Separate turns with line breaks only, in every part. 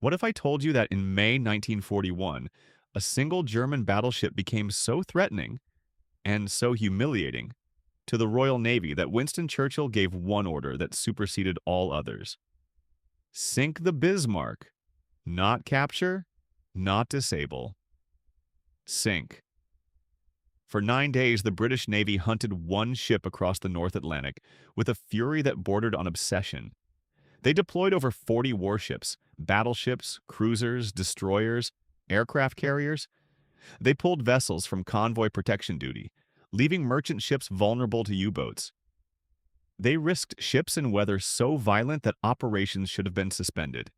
What if I told you that in May 1941, a single German battleship became so threatening and so humiliating to the Royal Navy that Winston Churchill gave one order that superseded all others: sink the Bismarck, not capture, not disable. Sink. For 9 days, the British Navy hunted one ship across the North Atlantic with a fury that bordered on obsession. They deployed over 40 warships, battleships, cruisers, destroyers, aircraft carriers. They pulled vessels from convoy protection duty, leaving merchant ships vulnerable to U-boats. They risked ships in weather so violent that operations should have been suspended.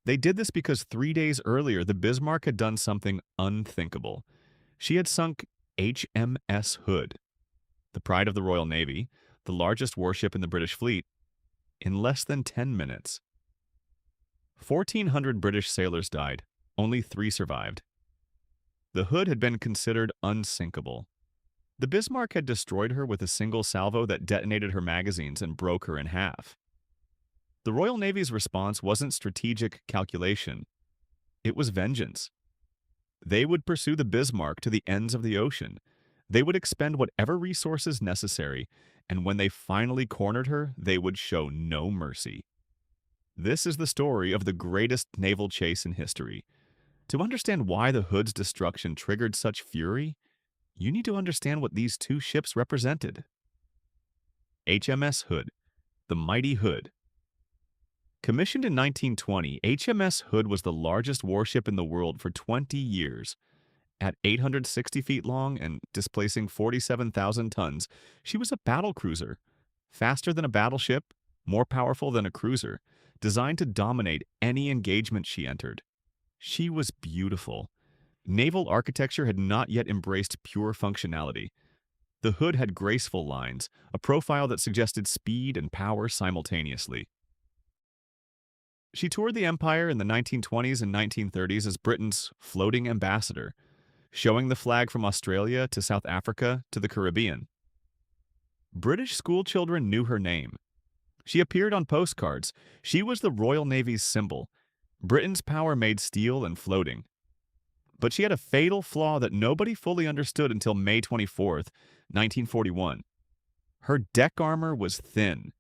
They did this because 3 days earlier, the Bismarck had done something unthinkable. She had sunk HMS Hood, the pride of the Royal Navy, the largest warship in the British fleet, in less than 10 minutes. 1,400 British sailors died. Only 3 survived. The Hood had been considered unsinkable. The Bismarck had destroyed her with a single salvo that detonated her magazines and broke her in half. The Royal Navy's response wasn't strategic calculation. It was vengeance. They would pursue the Bismarck to the ends of the ocean. They would expend whatever resources necessary, and when they finally cornered her, they would show no mercy. This is the story of the greatest naval chase in history. To understand why the Hood's destruction triggered such fury, you need to understand what these two ships represented. HMS Hood, the mighty Hood. Commissioned in 1920, HMS Hood was the largest warship in the world for 20 years. At 860 feet long and displacing 47,000 tons, she was a battle cruiser, faster than a battleship, more powerful than a cruiser, designed to dominate any engagement she entered. She was beautiful. Naval architecture had not yet embraced pure functionality. The Hood had graceful lines, a profile that suggested speed and power simultaneously. She toured the empire in the 1920s and 1930s as Britain's floating ambassador, showing the flag from Australia to South Africa to the Caribbean. British schoolchildren knew her name. She appeared on postcards. She was the Royal Navy's symbol, Britain's power made steel and floating. But she had a fatal flaw that nobody fully understood until May 24th, 1941. Her deck armor was thin.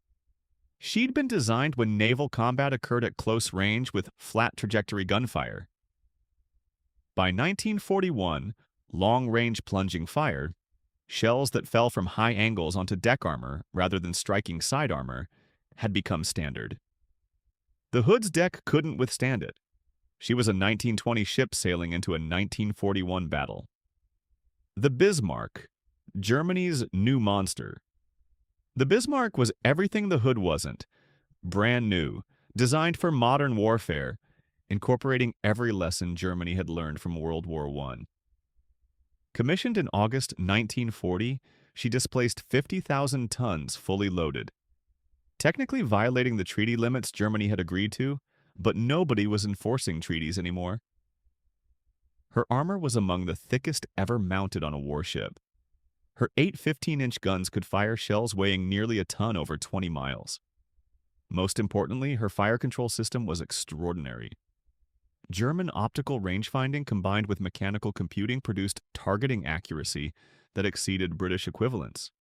She'd been designed when naval combat occurred at close range with flat trajectory gunfire. By 1941, long-range plunging fire, shells that fell from high angles onto deck armor rather than striking side armor, had become standard. The Hood's deck couldn't withstand it. She was a 1920 ship sailing into a 1941 battle. The Bismarck, Germany's new monster. The Bismarck was everything the Hood wasn't. Brand new, designed for modern warfare, incorporating every lesson Germany had learned from World War I. Commissioned in August 1940, she displaced 50,000 tons fully loaded. Technically violating the treaty limits Germany had agreed to, but nobody was enforcing treaties anymore. Her armor was among the thickest ever mounted on a warship. Her 8 15-inch guns could fire shells weighing nearly a ton over 20 miles. Most importantly, her fire control system was extraordinary. German optical rangefinding combined with mechanical computing produced targeting accuracy that exceeded British equivalents.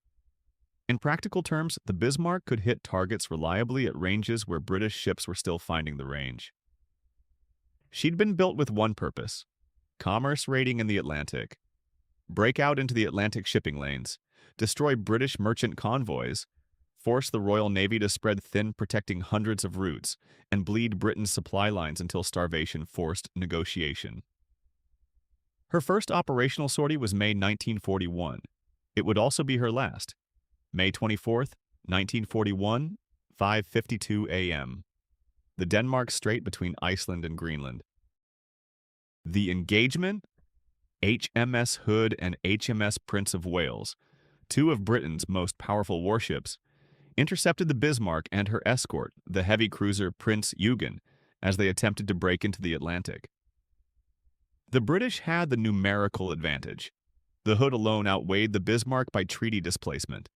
In practical terms, the Bismarck could hit targets reliably at ranges where British ships were still finding the range. She'd been built with one purpose: commerce raiding in the Atlantic. Break out into the Atlantic shipping lanes, destroy British merchant convoys, force the Royal Navy to spread thin protecting hundreds of routes, and bleed Britain's supply lines until starvation forced negotiation. Her first operational sortie was May 1941. It would also be her last. May 24th, 1941, 5:52 a.m. The Denmark Strait between Iceland and Greenland. The engagement? HMS Hood and HMS Prince of Wales, two of Britain's most powerful warships, intercepted the Bismarck and her escort, the heavy cruiser Prince Eugen, as they attempted to break into the Atlantic. The British had the numerical advantage. The Hood alone outweighed the Bismarck by treaty displacement.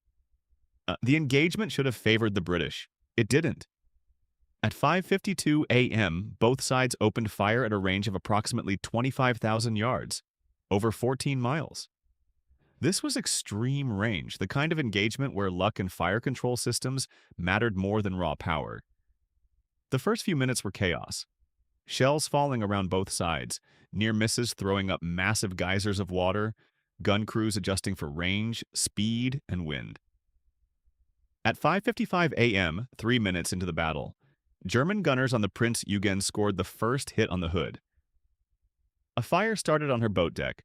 The engagement should have favored the British. It didn't. At 5:52 a.m., both sides opened fire at a range of approximately 25,000 yards, over 14 miles. This was extreme range, the kind of engagement where luck and fire control systems mattered more than raw power. The first few minutes were chaos. Shells falling around both sides, near misses throwing up massive geysers of water, gun crews adjusting for range, speed, and wind. At 5:55 a.m., 3 minutes into the battle, German gunners on the Prinz Eugen scored the first hit on the Hood. A fire started on her boat deck.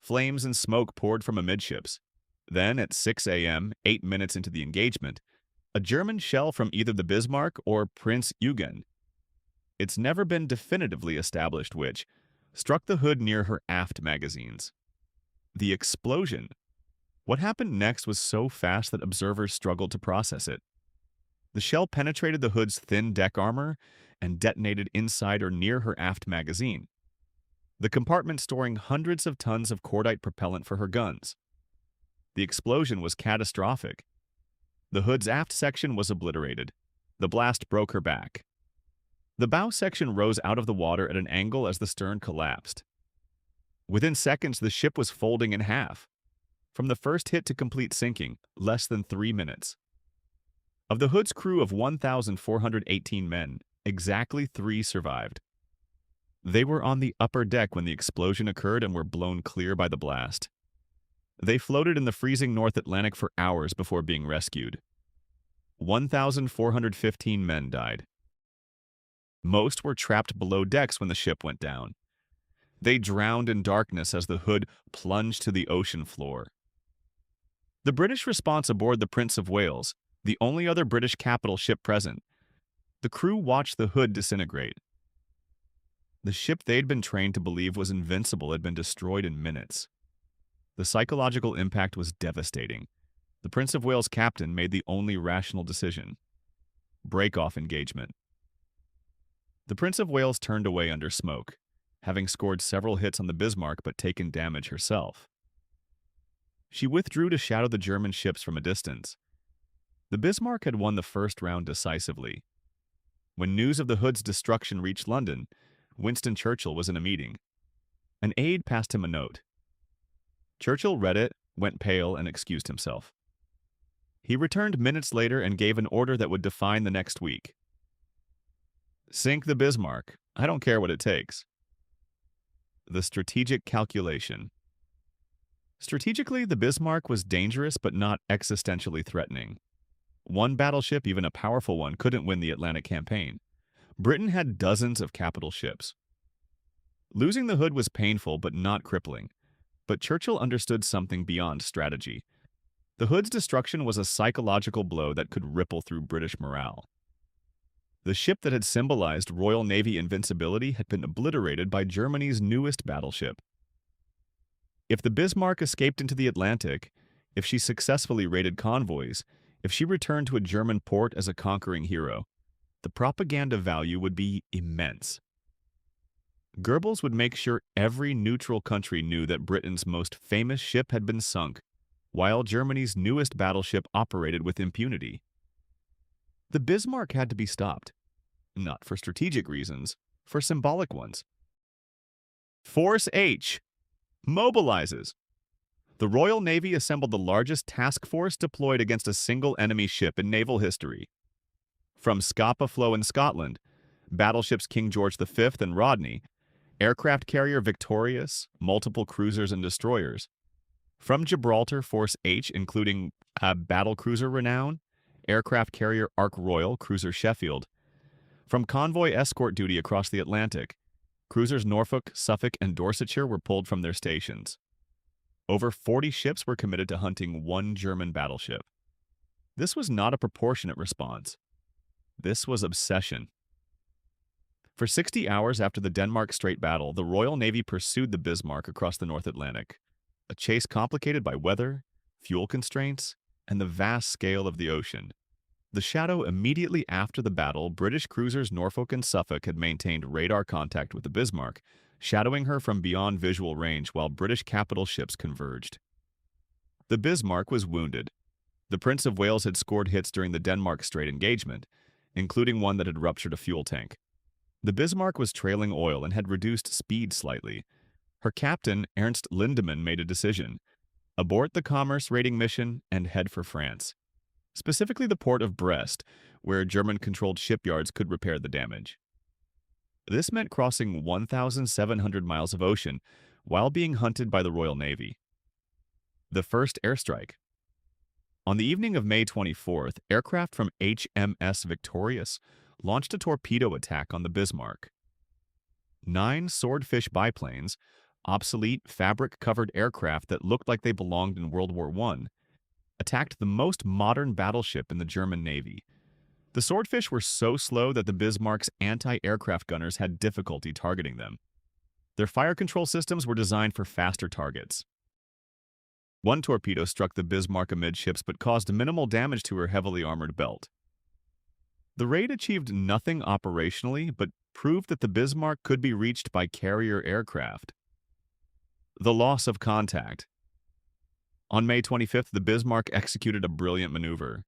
Flames and smoke poured from amidships. Then, at 6 a.m., 8 minutes into the engagement, a German shell from either the Bismarck or Prinz Eugen, it's never been definitively established which, struck the Hood near her aft magazines. The explosion. What happened next was so fast that observers struggled to process it. The shell penetrated the Hood's thin deck armor and detonated inside or near her aft magazine, the compartment storing hundreds of tons of cordite propellant for her guns. The explosion was catastrophic. The Hood's aft section was obliterated. The blast broke her back. The bow section rose out of the water at an angle as the stern collapsed. Within seconds, the ship was folding in half. From the first hit to complete sinking, less than 3 minutes. Of the Hood's crew of 1,418 men, exactly 3 survived. They were on the upper deck when the explosion occurred and were blown clear by the blast. They floated in the freezing North Atlantic for hours before being rescued. 1,415 men died. Most were trapped below decks when the ship went down. They drowned in darkness as the Hood plunged to the ocean floor. The British response aboard the Prince of Wales, the only other British capital ship present. The crew watched the Hood disintegrate. The ship they'd been trained to believe was invincible had been destroyed in minutes. The psychological impact was devastating. The Prince of Wales captain made the only rational decision: break off engagement. The Prince of Wales turned away under smoke, having scored several hits on the Bismarck but taken damage herself. She withdrew to shadow the German ships from a distance. The Bismarck had won the first round decisively. When news of the Hood's destruction reached London, Winston Churchill was in a meeting. An aide passed him a note. Churchill read it, went pale, and excused himself. He returned minutes later and gave an order that would define the next week. Sink the Bismarck. I don't care what it takes. The strategic calculation. Strategically, the Bismarck was dangerous but not existentially threatening. One battleship, even a powerful one, couldn't win the Atlantic campaign. Britain had dozens of capital ships. Losing the Hood was painful but not crippling. But Churchill understood something beyond strategy. The Hood's destruction was a psychological blow that could ripple through British morale. The ship that had symbolized Royal Navy invincibility had been obliterated by Germany's newest battleship. If the Bismarck escaped into the Atlantic, if she successfully raided convoys, if she returned to a German port as a conquering hero, the propaganda value would be immense. Goebbels would make sure every neutral country knew that Britain's most famous ship had been sunk, while Germany's newest battleship operated with impunity. The Bismarck had to be stopped, not for strategic reasons, for symbolic ones. Force H mobilizes. The Royal Navy assembled the largest task force deployed against a single enemy ship in naval history. From Scapa Flow in Scotland, battleships King George V and Rodney, aircraft carrier Victorious, multiple cruisers and destroyers. From Gibraltar, Force H, including battlecruiser Renown, aircraft carrier Ark Royal, cruiser Sheffield. From convoy escort duty across the Atlantic, cruisers Norfolk, Suffolk, and Dorsetshire were pulled from their stations. Over 40 ships were committed to hunting one German battleship. This was not a proportionate response. This was obsession. For 60 hours after the Denmark Strait battle, the Royal Navy pursued the Bismarck across the North Atlantic, a chase complicated by weather, fuel constraints, and the vast scale of the ocean. The shadow immediately after the battle, British cruisers Norfolk and Suffolk had maintained radar contact with the Bismarck, shadowing her from beyond visual range while British capital ships converged. The Bismarck was wounded. The Prince of Wales had scored hits during the Denmark Strait engagement, including one that had ruptured a fuel tank. The Bismarck was trailing oil and had reduced speed slightly. Her captain, Ernst Lindemann, made a decision: abort the commerce raiding mission and head for France, specifically the port of Brest, where German-controlled shipyards could repair the damage. This meant crossing 1,700 miles of ocean while being hunted by the Royal Navy. The first airstrike. On the evening of May 24th, aircraft from HMS Victorious launched a torpedo attack on the Bismarck. 9 swordfish biplanes, obsolete fabric-covered aircraft that looked like they belonged in World War I, attacked the most modern battleship in the German Navy. The swordfish were so slow that the Bismarck's anti-aircraft gunners had difficulty targeting them. Their fire control systems were designed for faster targets. One torpedo struck the Bismarck amidships but caused minimal damage to her heavily armored belt. The raid achieved nothing operationally, but proved that the Bismarck could be reached by carrier aircraft. The loss of contact. On May 25th, the Bismarck executed a brilliant maneuver.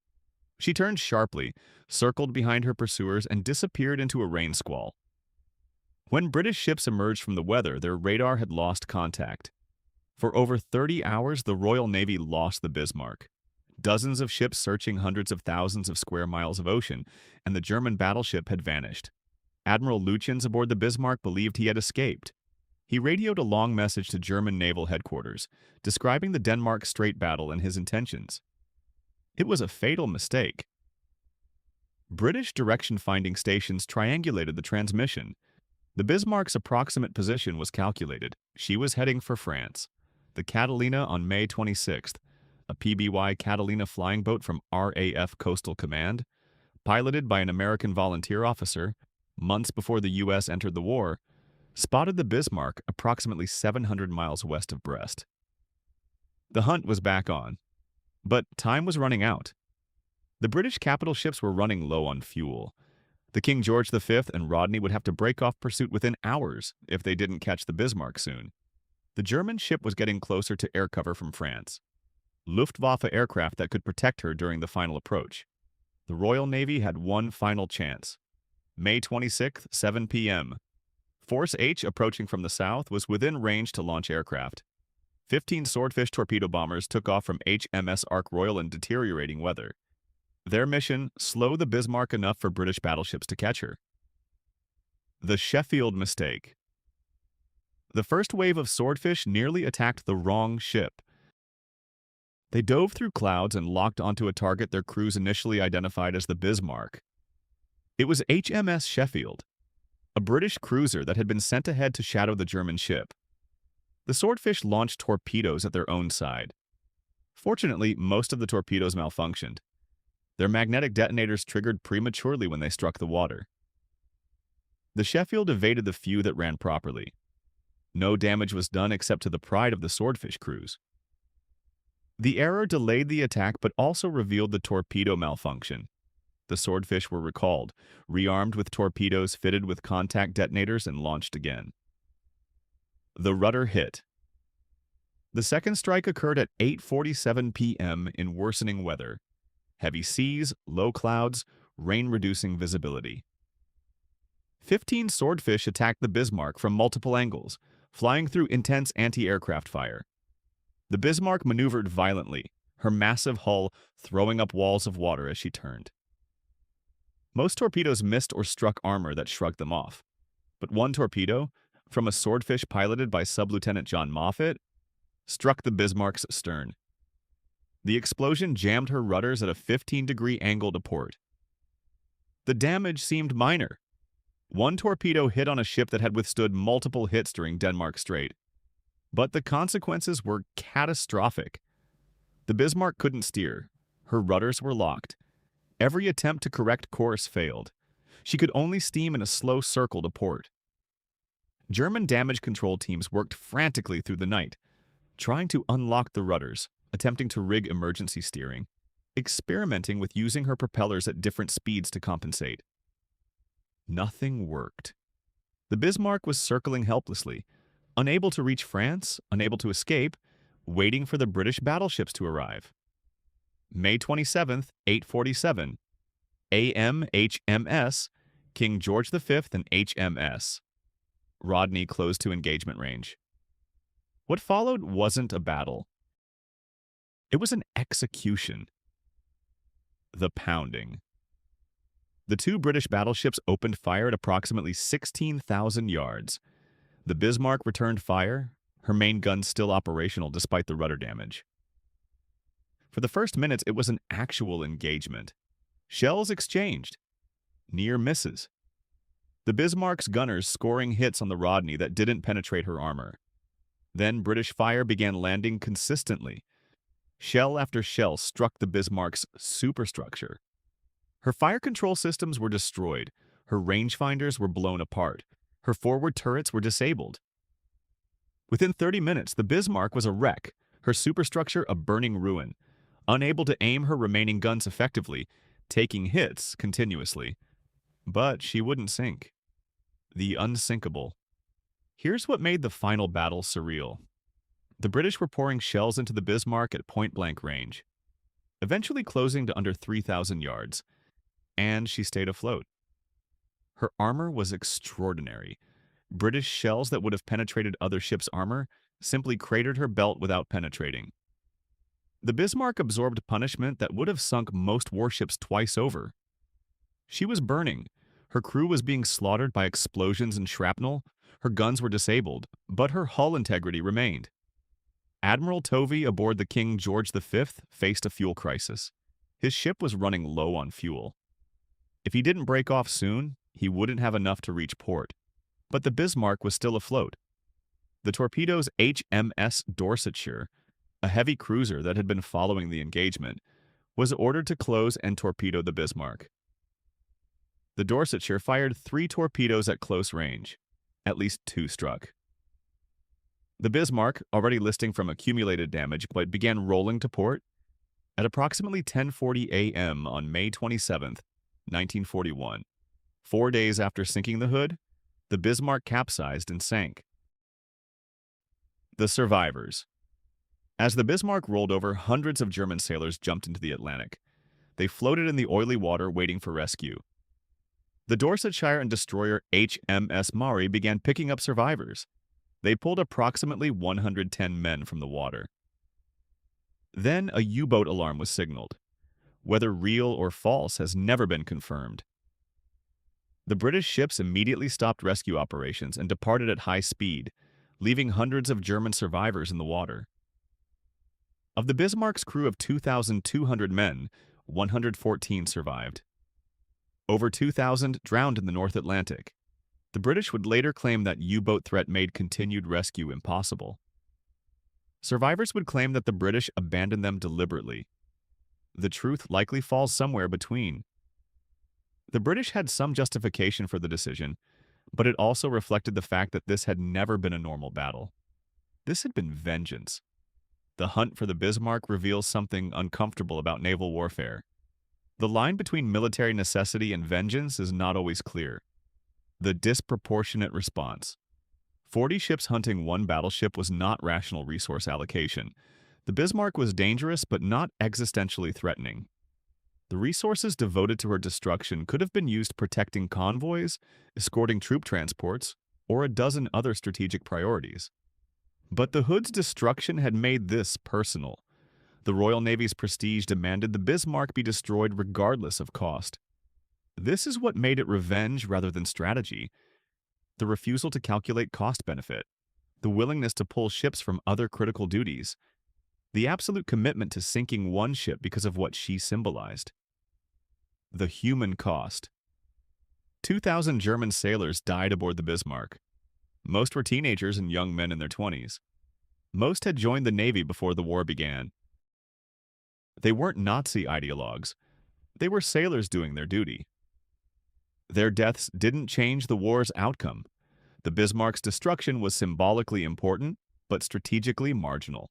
She turned sharply, circled behind her pursuers, and disappeared into a rain squall. When British ships emerged from the weather, their radar had lost contact. For over 30 hours, the Royal Navy lost the Bismarck. Dozens of ships searching hundreds of thousands of square miles of ocean, and the German battleship had vanished. Admiral Lütjens aboard the Bismarck believed he had escaped. He radioed a long message to German naval headquarters, describing the Denmark Strait battle and his intentions. It was a fatal mistake. British direction-finding stations triangulated the transmission. The Bismarck's approximate position was calculated. She was heading for France. The Catalina on May 26th, a PBY Catalina flying boat from RAF Coastal Command, piloted by an American volunteer officer, months before the U.S. entered the war, spotted the Bismarck approximately 700 miles west of Brest. The hunt was back on, but time was running out. The British capital ships were running low on fuel. The King George V and Rodney would have to break off pursuit within hours if they didn't catch the Bismarck soon. The German ship was getting closer to air cover from France. Luftwaffe aircraft that could protect her during the final approach. The Royal Navy had one final chance. May 26th, 7 p.m. Force H, approaching from the south, was within range to launch aircraft. 15 Swordfish torpedo bombers took off from HMS Ark Royal in deteriorating weather. Their mission: slow the Bismarck enough for British battleships to catch her. The Sheffield mistake. The first wave of swordfish nearly attacked the wrong ship. They dove through clouds and locked onto a target their crews initially identified as the Bismarck. It was HMS Sheffield, a British cruiser that had been sent ahead to shadow the German ship. The swordfish launched torpedoes at their own side. Fortunately, most of the torpedoes malfunctioned. Their magnetic detonators triggered prematurely when they struck the water. The Sheffield evaded the few that ran properly. No damage was done except to the pride of the swordfish crews. The error delayed the attack but also revealed the torpedo malfunction. The swordfish were recalled, rearmed with torpedoes fitted with contact detonators, and launched again. The rudder hit. The second strike occurred at 8:47 p.m. in worsening weather. Heavy seas, low clouds, rain-reducing visibility. 15 swordfish attacked the Bismarck from multiple angles, flying through intense anti-aircraft fire. The Bismarck maneuvered violently, her massive hull throwing up walls of water as she turned. Most torpedoes missed or struck armor that shrugged them off, but one torpedo, from a swordfish piloted by Sub-Lieutenant John Moffett, struck the Bismarck's stern. The explosion jammed her rudders at a 15-degree angle to port. The damage seemed minor. One torpedo hit on a ship that had withstood multiple hits during Denmark Strait. But the consequences were catastrophic. The Bismarck couldn't steer. Her rudders were locked. Every attempt to correct course failed. She could only steam in a slow circle to port. German damage control teams worked frantically through the night, trying to unlock the rudders, attempting to rig emergency steering, experimenting with using her propellers at different speeds to compensate. Nothing worked. The Bismarck was circling helplessly, unable to reach France, unable to escape, waiting for the British battleships to arrive. May 27th, 8:47. HMS, King George V, and HMS. Rodney closed to engagement range. What followed wasn't a battle. It was an execution. The pounding. The two British battleships opened fire at approximately 16,000 yards. The Bismarck returned fire, her main guns still operational despite the rudder damage. For the first minutes, it was an actual engagement. Shells exchanged. Near misses. The Bismarck's gunners scoring hits on the Rodney that didn't penetrate her armor. Then British fire began landing consistently. Shell after shell struck the Bismarck's superstructure. Her fire control systems were destroyed. Her rangefinders were blown apart. Her forward turrets were disabled. Within 30 minutes, the Bismarck was a wreck, her superstructure a burning ruin, unable to aim her remaining guns effectively, taking hits continuously. But she wouldn't sink. The unsinkable. Here's what made the final battle surreal. The British were pouring shells into the Bismarck at point-blank range, eventually closing to under 3,000 yards, and she stayed afloat. Her armor was extraordinary. British shells that would have penetrated other ships' armor simply cratered her belt without penetrating. The Bismarck absorbed punishment that would have sunk most warships twice over. She was burning. Her crew was being slaughtered by explosions and shrapnel. Her guns were disabled, but her hull integrity remained. Admiral Tovey aboard the King George V faced a fuel crisis. His ship was running low on fuel. If he didn't break off soon, he wouldn't have enough to reach port. But the Bismarck was still afloat. The torpedo's HMS Dorsetshire, a heavy cruiser that had been following the engagement, was ordered to close and torpedo the Bismarck. The Dorsetshire fired 3 torpedoes at close range. At least 2 struck. The Bismarck, already listing from accumulated damage, but began rolling to port. At approximately 10:40 a.m. on May 27, 1941, 4 days after sinking the Hood, the Bismarck capsized and sank. The survivors. As the Bismarck rolled over, hundreds of German sailors jumped into the Atlantic. They floated in the oily water waiting for rescue. The Dorsetshire and destroyer HMS Maury began picking up survivors. They pulled approximately 110 men from the water. Then a U-boat alarm was signaled. Whether real or false has never been confirmed. The British ships immediately stopped rescue operations and departed at high speed, leaving hundreds of German survivors in the water. Of the Bismarck's crew of 2,200 men, 114 survived. Over 2,000 drowned in the North Atlantic. The British would later claim that U-boat threat made continued rescue impossible. Survivors would claim that the British abandoned them deliberately. The truth likely falls somewhere between. The British had some justification for the decision, but it also reflected the fact that this had never been a normal battle. This had been vengeance. The hunt for the Bismarck reveals something uncomfortable about naval warfare. The line between military necessity and vengeance is not always clear. The disproportionate response. 40 ships hunting one battleship was not rational resource allocation. The Bismarck was dangerous but not existentially threatening. The resources devoted to her destruction could have been used protecting convoys, escorting troop transports, or a dozen other strategic priorities. But the Hood's destruction had made this personal. The Royal Navy's prestige demanded the Bismarck be destroyed regardless of cost. This is what made it revenge rather than strategy. The refusal to calculate cost-benefit, the willingness to pull ships from other critical duties, the absolute commitment to sinking one ship because of what she symbolized. The human cost. 2,000 German sailors died aboard the Bismarck. Most were teenagers and young men in their 20s. Most had joined the Navy before the war began. They weren't Nazi ideologues. They were sailors doing their duty. Their deaths didn't change the war's outcome. The Bismarck's destruction was symbolically important, but strategically marginal.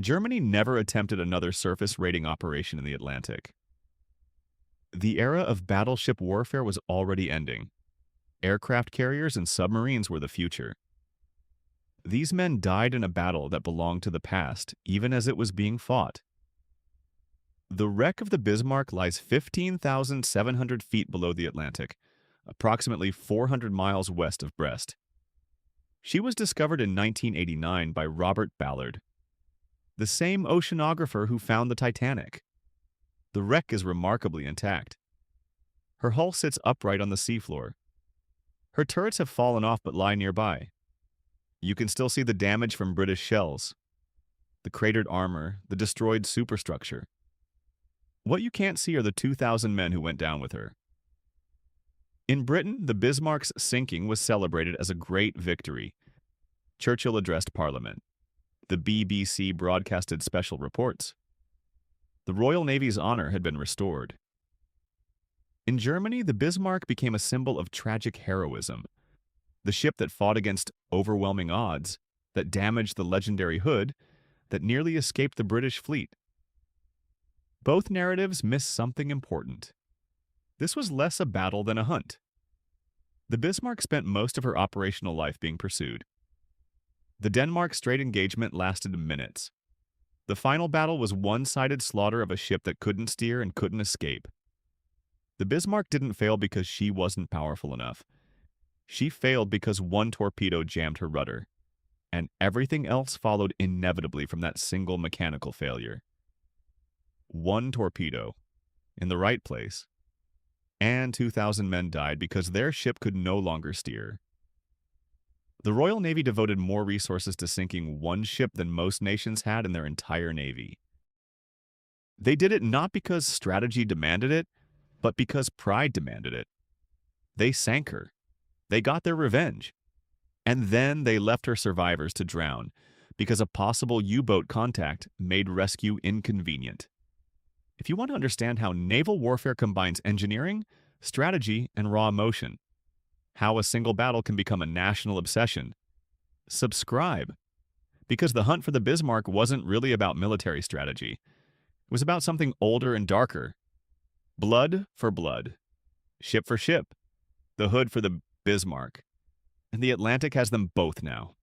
Germany never attempted another surface raiding operation in the Atlantic. The era of battleship warfare was already ending. Aircraft carriers and submarines were the future. These men died in a battle that belonged to the past, even as it was being fought. The wreck of the Bismarck lies 15,700 feet below the Atlantic, approximately 400 miles west of Brest. She was discovered in 1989 by Robert Ballard, the same oceanographer who found the Titanic. The wreck is remarkably intact. Her hull sits upright on the seafloor. Her turrets have fallen off but lie nearby. You can still see the damage from British shells, the cratered armor, the destroyed superstructure. What you can't see are the 2,000 men who went down with her. In Britain, the Bismarck's sinking was celebrated as a great victory. Churchill addressed Parliament. The BBC broadcasted special reports. The Royal Navy's honor had been restored. In Germany, the Bismarck became a symbol of tragic heroism. The ship that fought against overwhelming odds, that damaged the legendary Hood, that nearly escaped the British fleet. Both narratives miss something important. This was less a battle than a hunt. The Bismarck spent most of her operational life being pursued. The Denmark Strait engagement lasted minutes. The final battle was one-sided slaughter of a ship that couldn't steer and couldn't escape. The Bismarck didn't fail because she wasn't powerful enough. She failed because one torpedo jammed her rudder, and everything else followed inevitably from that single mechanical failure. One torpedo, in the right place, and 2,000 men died because their ship could no longer steer. The Royal Navy devoted more resources to sinking one ship than most nations had in their entire navy. They did it not because strategy demanded it, but because pride demanded it. They sank her. They got their revenge. And then they left her survivors to drown because a possible U-boat contact made rescue inconvenient. If you want to understand how naval warfare combines engineering, strategy, and raw emotion, how a single battle can become a national obsession, subscribe. Because the hunt for the Bismarck wasn't really about military strategy. It was about something older and darker. Blood for blood. Ship for ship. The Hood for the Bismarck. And the Atlantic has them both now.